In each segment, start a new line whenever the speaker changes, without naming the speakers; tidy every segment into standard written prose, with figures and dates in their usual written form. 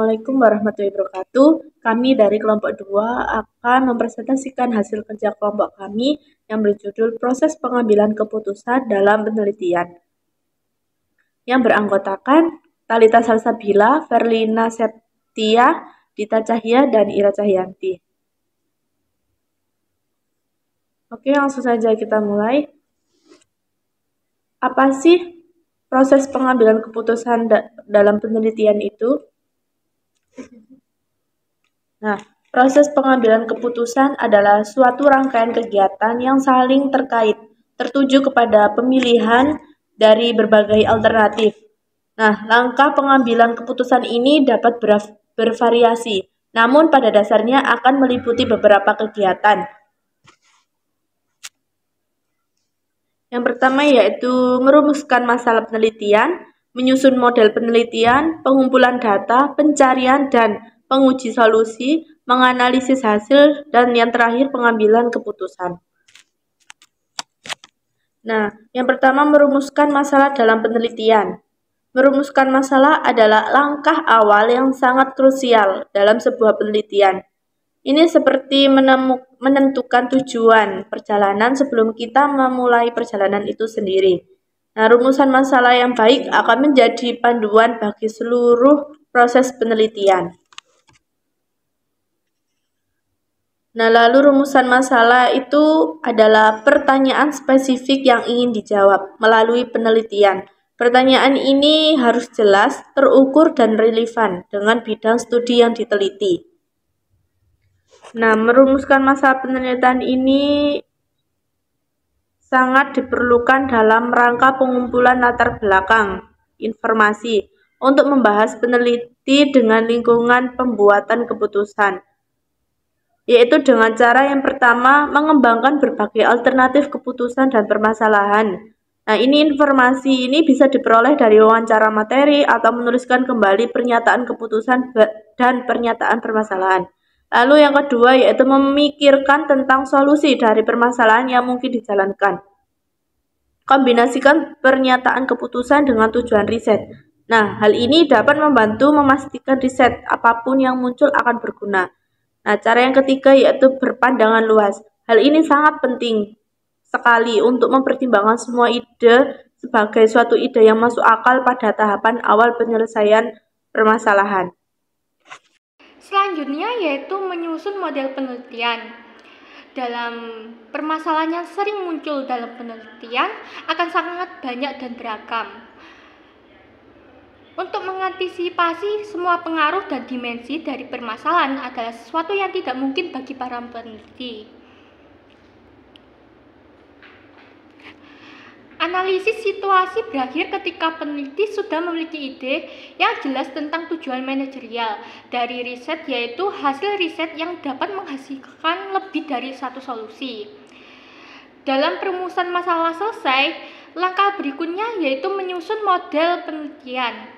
Assalamualaikum warahmatullahi wabarakatuh. Kami dari kelompok 2 akan mempresentasikan hasil kerja kelompok kami yang berjudul Proses Pengambilan Keputusan dalam Penelitian. Yang beranggotakan Talita Salsabila, Verlina Septia, Dita Cahya, dan Ira Cahyanti. Oke, langsung saja kita mulai. Apa sih proses pengambilan keputusan dalam penelitian itu? Nah, proses pengambilan keputusan adalah suatu rangkaian kegiatan yang saling terkait, tertuju kepada pemilihan dari berbagai alternatif. Nah, langkah pengambilan keputusan ini dapat bervariasi, namun pada dasarnya akan meliputi beberapa kegiatan. Yang pertama yaitu merumuskan masalah penelitian, menyusun model penelitian, pengumpulan data, pencarian dan penguji solusi, menganalisis hasil, dan yang terakhir pengambilan keputusan. Nah, yang pertama merumuskan masalah dalam penelitian. Merumuskan masalah adalah langkah awal yang sangat krusial dalam sebuah penelitian. Ini seperti menentukan tujuan perjalanan sebelum kita memulai perjalanan itu sendiri. Nah, rumusan masalah yang baik akan menjadi panduan bagi seluruh proses penelitian. Nah, lalu rumusan masalah itu adalah pertanyaan spesifik yang ingin dijawab melalui penelitian. Pertanyaan ini harus jelas, terukur, dan relevan dengan bidang studi yang diteliti. Nah, merumuskan masalah penelitian ini sangat diperlukan dalam rangka pengumpulan latar belakang informasi untuk membahas peneliti dengan lingkungan pembuatan keputusan, yaitu dengan cara yang pertama mengembangkan berbagai alternatif keputusan dan permasalahan. Nah, informasi ini bisa diperoleh dari wawancara materi atau menuliskan kembali pernyataan keputusan dan pernyataan permasalahan. Lalu yang kedua yaitu memikirkan tentang solusi dari permasalahan yang mungkin dijalankan. Kombinasikan pernyataan keputusan dengan tujuan riset. Nah, hal ini dapat membantu memastikan riset apapun yang muncul akan berguna. Nah, cara yang ketiga yaitu berpandangan luas. Hal ini sangat penting sekali untuk mempertimbangkan semua ide sebagai suatu ide yang masuk akal pada tahapan awal penyelesaian permasalahan.
Selanjutnya yaitu menyusun model penelitian. Dalam permasalahan yang sering muncul dalam penelitian akan sangat banyak dan beragam. Untuk mengantisipasi semua pengaruh dan dimensi dari permasalahan adalah sesuatu yang tidak mungkin bagi para peneliti. Analisis situasi berakhir ketika peneliti sudah memiliki ide yang jelas tentang tujuan manajerial dari riset, yaitu hasil riset yang dapat menghasilkan lebih dari satu solusi. Dalam perumusan masalah selesai, langkah berikutnya yaitu menyusun model penelitian.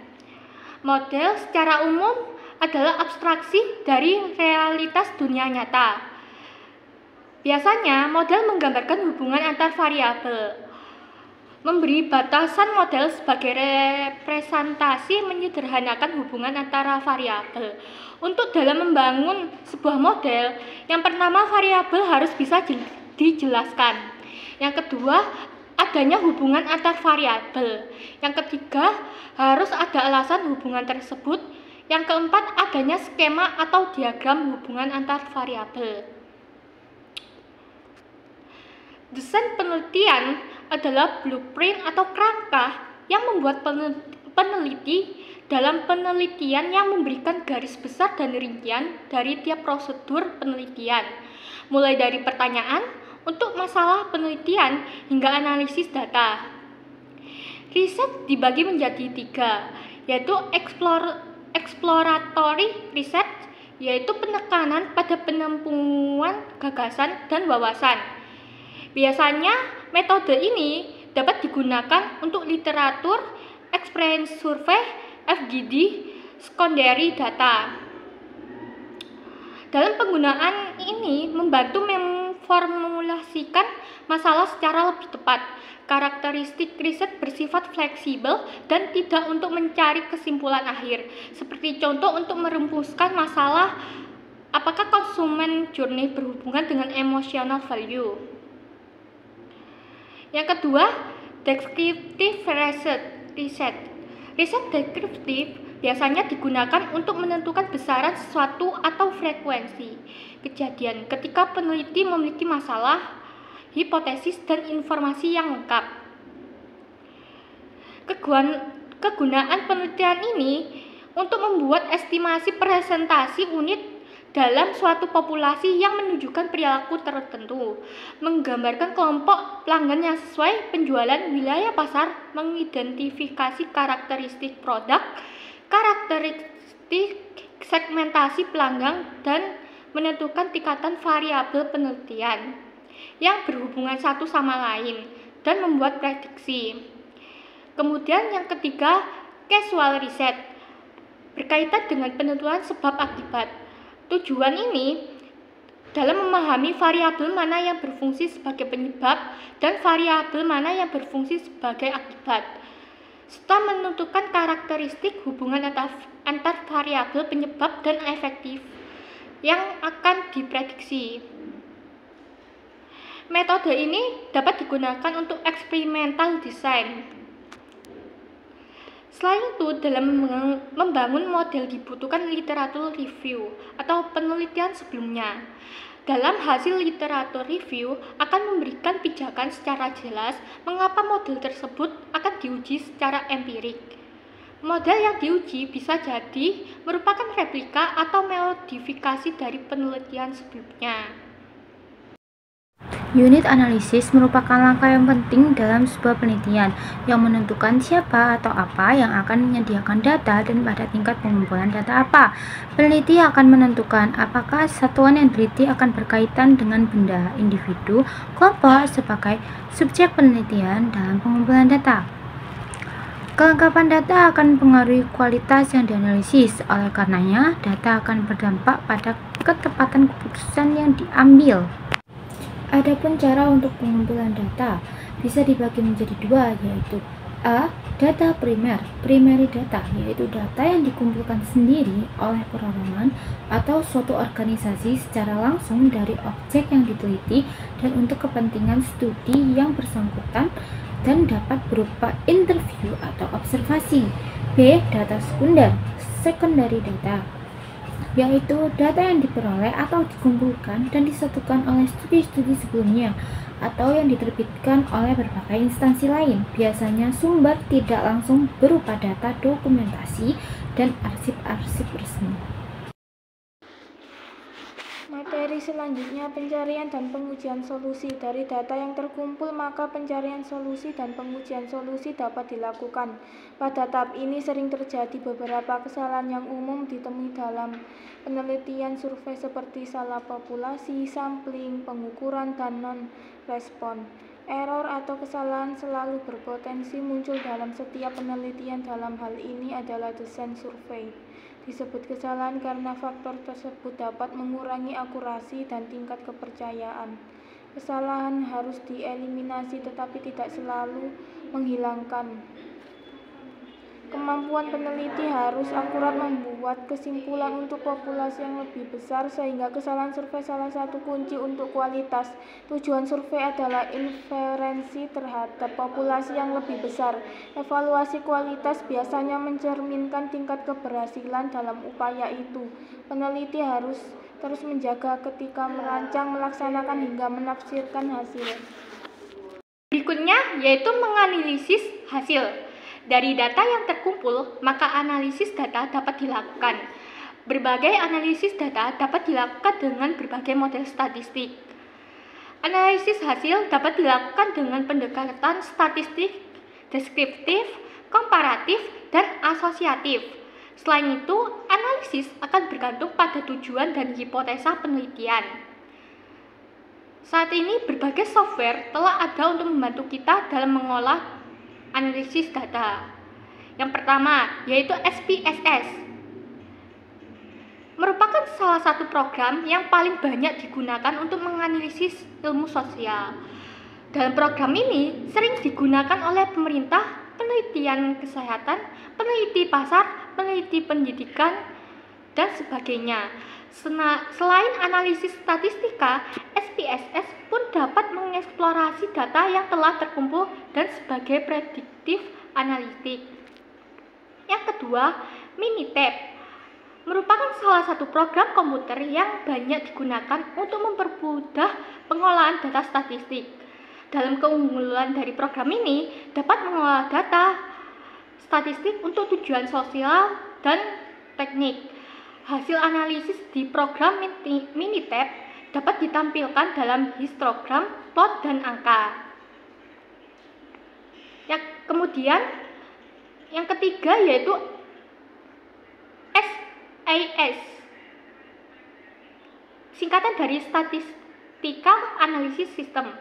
Model secara umum adalah abstraksi dari realitas dunia nyata. Biasanya, model menggambarkan hubungan antar variabel. Memberi batasan model sebagai representasi menyederhanakan hubungan antara variabel. Untuk dalam membangun sebuah model, yang pertama variabel harus bisa dijelaskan. Yang kedua, adanya hubungan antar variabel. Yang ketiga, harus ada alasan hubungan tersebut. Yang keempat, adanya skema atau diagram hubungan antar variabel. Desain penelitian adalah blueprint atau kerangka yang membuat peneliti dalam penelitian yang memberikan garis besar dan rincian dari tiap prosedur penelitian, mulai dari pertanyaan untuk masalah penelitian hingga analisis data. Riset dibagi menjadi 3, yaitu exploratory research, yaitu penekanan pada penemuan gagasan dan wawasan. Biasanya metode ini dapat digunakan untuk literatur, experience survey, FGD, secondary data. Dalam penggunaan ini membantu memformulasikan masalah secara lebih tepat. Karakteristik riset bersifat fleksibel dan tidak untuk mencari kesimpulan akhir. Seperti contoh untuk merumuskan masalah apakah konsumen journey berhubungan dengan emotional value. Yang kedua, descriptive riset. Riset deskriptif biasanya digunakan untuk menentukan besaran sesuatu atau frekuensi kejadian ketika peneliti memiliki masalah, hipotesis, dan informasi yang lengkap. Kegunaan penelitian ini untuk membuat estimasi presentasi unit dalam suatu populasi yang menunjukkan perilaku tertentu, menggambarkan kelompok pelanggan yang sesuai, penjualan, wilayah pasar, mengidentifikasi karakteristik produk, karakteristik segmentasi pelanggan, dan menentukan tingkatan variabel penelitian yang berhubungan satu sama lain dan membuat prediksi. Kemudian yang ketiga, causal riset, berkaitan dengan penentuan sebab akibat. Tujuan ini dalam memahami variabel mana yang berfungsi sebagai penyebab dan variabel mana yang berfungsi sebagai akibat, serta menentukan karakteristik hubungan antar variabel penyebab dan efektif yang akan diprediksi. Metode ini dapat digunakan untuk experimental design. Selain itu, dalam membangun model dibutuhkan literatur review atau penelitian sebelumnya. Dalam hasil literatur review akan memberikan pijakan secara jelas mengapa model tersebut akan diuji secara empirik. Model yang diuji bisa jadi merupakan replika atau modifikasi dari penelitian sebelumnya.
Unit analisis merupakan langkah yang penting dalam sebuah penelitian yang menentukan siapa atau apa yang akan menyediakan data dan pada tingkat pengumpulan data apa. Peneliti akan menentukan apakah satuan yang diteliti akan berkaitan dengan benda, individu, kelompok sebagai subjek penelitian dalam pengumpulan data. Kelengkapan data akan mempengaruhi kualitas yang dianalisis, oleh karenanya data akan berdampak pada ketepatan keputusan yang diambil. Adapun cara untuk pengumpulan data bisa dibagi menjadi dua, yaitu A. Data primer, primary data, yaitu data yang dikumpulkan sendiri oleh perorangan atau suatu organisasi secara langsung dari objek yang diteliti dan untuk kepentingan studi yang bersangkutan dan dapat berupa interview atau observasi. B. Data sekunder, secondary data, yaitu data yang diperoleh atau dikumpulkan dan disatukan oleh studi-studi sebelumnya atau yang diterbitkan oleh berbagai instansi lain. Biasanya sumber tidak langsung berupa data dokumentasi dan arsip-arsip resmi.
Materi selanjutnya, pencarian dan pengujian solusi. Dari data yang terkumpul, maka pencarian solusi dan pengujian solusi dapat dilakukan. Pada tahap ini sering terjadi beberapa kesalahan yang umum ditemui dalam penelitian survei seperti salah populasi, sampling, pengukuran, dan non-respon. Error atau kesalahan selalu berpotensi muncul dalam setiap penelitian. Dalam hal ini adalah desain survei. Disebut kesalahan karena faktor tersebut dapat mengurangi akurasi dan tingkat kepercayaan. Kesalahan harus dieliminasi tetapi tidak selalu menghilangkan. Kemampuan peneliti harus akurat membuat kesimpulan untuk populasi yang lebih besar sehingga kesalahan survei salah satu kunci untuk kualitas. Tujuan survei adalah inferensi terhadap populasi yang lebih besar. Evaluasi kualitas biasanya mencerminkan tingkat keberhasilan dalam upaya itu. Peneliti harus terus menjaga ketika merancang, melaksanakan hingga menafsirkan hasil.
Berikutnya yaitu menganalisis hasil. Dari data yang terkumpul, maka analisis data dapat dilakukan. Berbagai analisis data dapat dilakukan dengan berbagai model statistik. Analisis hasil dapat dilakukan dengan pendekatan statistik, deskriptif, komparatif, dan asosiatif. Selain itu, analisis akan bergantung pada tujuan dan hipotesa penelitian. Saat ini, berbagai software telah ada untuk membantu kita dalam mengolah analisis data. Yang pertama yaitu SPSS, merupakan salah satu program yang paling banyak digunakan untuk menganalisis ilmu sosial. Dalam program ini sering digunakan oleh pemerintah, penelitian kesehatan, peneliti pasar, peneliti pendidikan, dan sebagainya. Selain analisis statistika, SPSS pun dapat mengeksplorasi data yang telah terkumpul dan sebagai prediktif analitik. Yang kedua, Minitab merupakan salah satu program komputer yang banyak digunakan untuk mempermudah pengolahan data statistik. Dalam keunggulan dari program ini dapat mengolah data statistik untuk tujuan sosial dan teknik. Hasil analisis di program Minitab dapat ditampilkan dalam histogram, plot, dan angka. Kemudian yang ketiga yaitu SAS, singkatan dari Statistical Analysis System.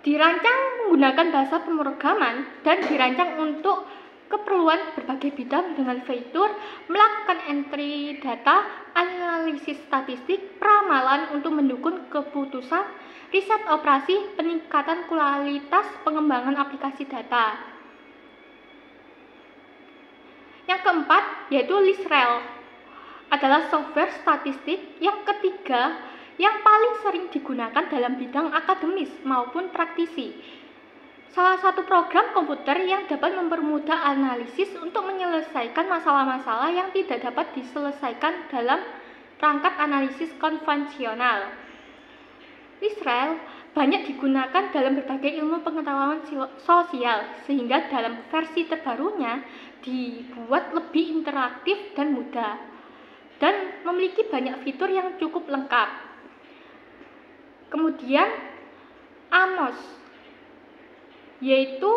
Dirancang menggunakan bahasa pemrograman dan dirancang untuk keperluan berbagai bidang dengan fitur melakukan entry data, analisis statistik, peramalan untuk mendukung keputusan, riset operasi, peningkatan kualitas pengembangan aplikasi data. Yang keempat yaitu LISREL, adalah software statistik yang ketiga yang paling sering digunakan dalam bidang akademis maupun praktisi. Salah satu program komputer yang dapat mempermudah analisis untuk menyelesaikan masalah-masalah yang tidak dapat diselesaikan dalam perangkat analisis konvensional. LISREL banyak digunakan dalam berbagai ilmu pengetahuan sosial, sehingga dalam versi terbarunya dibuat lebih interaktif dan mudah, dan memiliki banyak fitur yang cukup lengkap. Kemudian AMOS, yaitu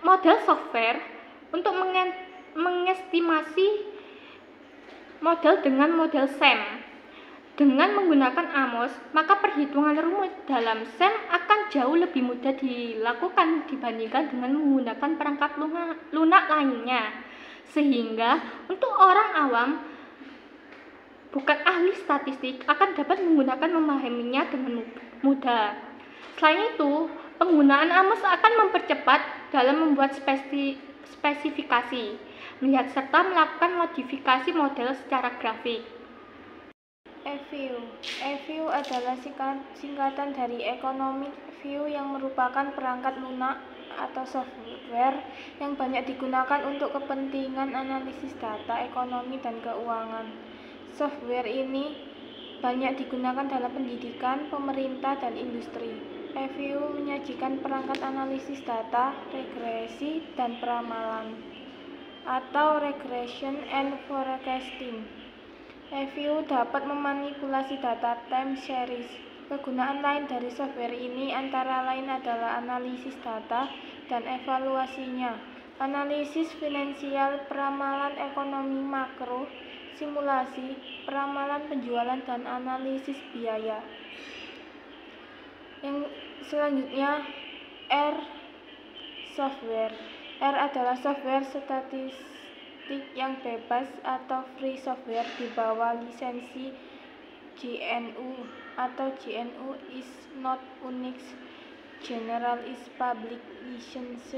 model software untuk mengestimasi model dengan model SEM. Dengan menggunakan AMOS, maka perhitungan rumus dalam SEM akan jauh lebih mudah dilakukan dibandingkan dengan menggunakan perangkat lunak lainnya. Sehingga untuk orang awam bukan ahli statistik akan dapat memahaminya dengan mudah. Selain itu, penggunaan AMOS akan mempercepat dalam membuat spesifikasi, melihat serta melakukan modifikasi model secara grafik.
EView adalah singkatan dari Economic View yang merupakan perangkat lunak atau software yang banyak digunakan untuk kepentingan analisis data ekonomi dan keuangan. Software ini banyak digunakan dalam pendidikan, pemerintah, dan industri. EView menyajikan perangkat analisis data, regresi, dan peramalan, atau regression and forecasting. EView dapat memanipulasi data time series. Kegunaan lain dari software ini antara lain adalah analisis data dan evaluasinya, analisis finansial, peramalan ekonomi makro, simulasi, peramalan penjualan, dan analisis biaya. Yang selanjutnya, R software. R adalah software statistik yang bebas atau free software di bawah lisensi GNU atau GNU is not Unix General is Public License,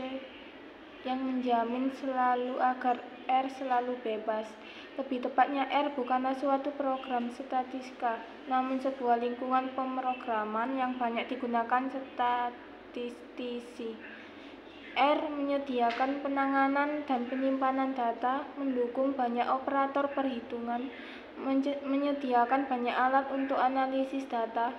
yang menjamin selalu agar R selalu bebas. Lebih tepatnya, R bukanlah suatu program statistika, namun sebuah lingkungan pemrograman yang banyak digunakan statistisi. R menyediakan penanganan dan penyimpanan data, mendukung banyak operator perhitungan, menyediakan banyak alat untuk analisis data,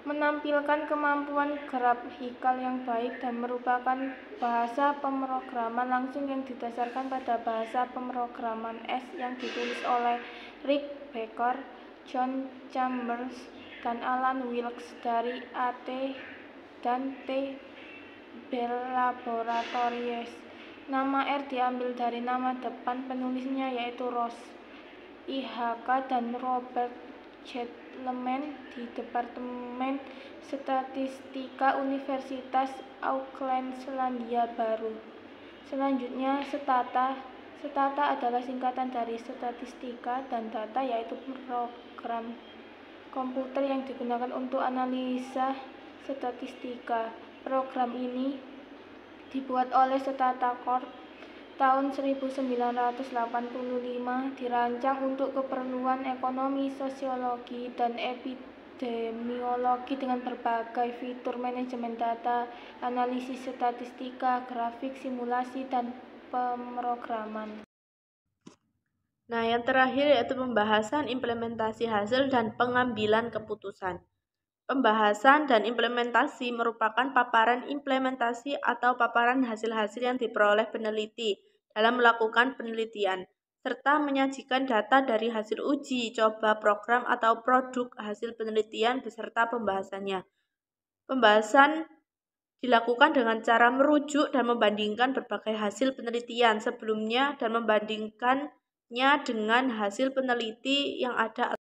menampilkan kemampuan grafikal yang baik, dan merupakan bahasa pemrograman langsung yang didasarkan pada bahasa pemrograman S yang ditulis oleh Rick Becker, John Chambers, dan Alan Wilkes dari AT dan T Bell Laboratories. Nama R diambil dari nama depan penulisnya, yaitu Ross IHK dan Robert Gentleman di Departemen Statistika Universitas Auckland, Selandia Baru. Selanjutnya, Stata. Stata adalah singkatan dari statistika dan data, yaitu program komputer yang digunakan untuk analisa statistika. Program ini dibuat oleh Stata Corp tahun 1985, dirancang untuk keperluan ekonomi, sosiologi, dan epidemiologi dengan berbagai fitur manajemen data, analisis statistika, grafik, simulasi, dan pemrograman.
Nah, yang terakhir yaitu pembahasan implementasi hasil dan pengambilan keputusan. Pembahasan dan implementasi merupakan paparan implementasi atau paparan hasil-hasil yang diperoleh peneliti dalam melakukan penelitian, serta menyajikan data dari hasil uji coba program atau produk hasil penelitian beserta pembahasannya. Pembahasan dilakukan dengan cara merujuk dan membandingkan berbagai hasil penelitian sebelumnya dan membandingkannya dengan hasil peneliti yang ada.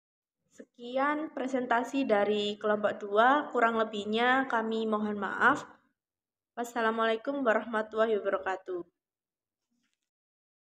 Sekian presentasi dari kelompok 2, kurang lebihnya kami mohon maaf. Wassalamualaikum warahmatullahi wabarakatuh.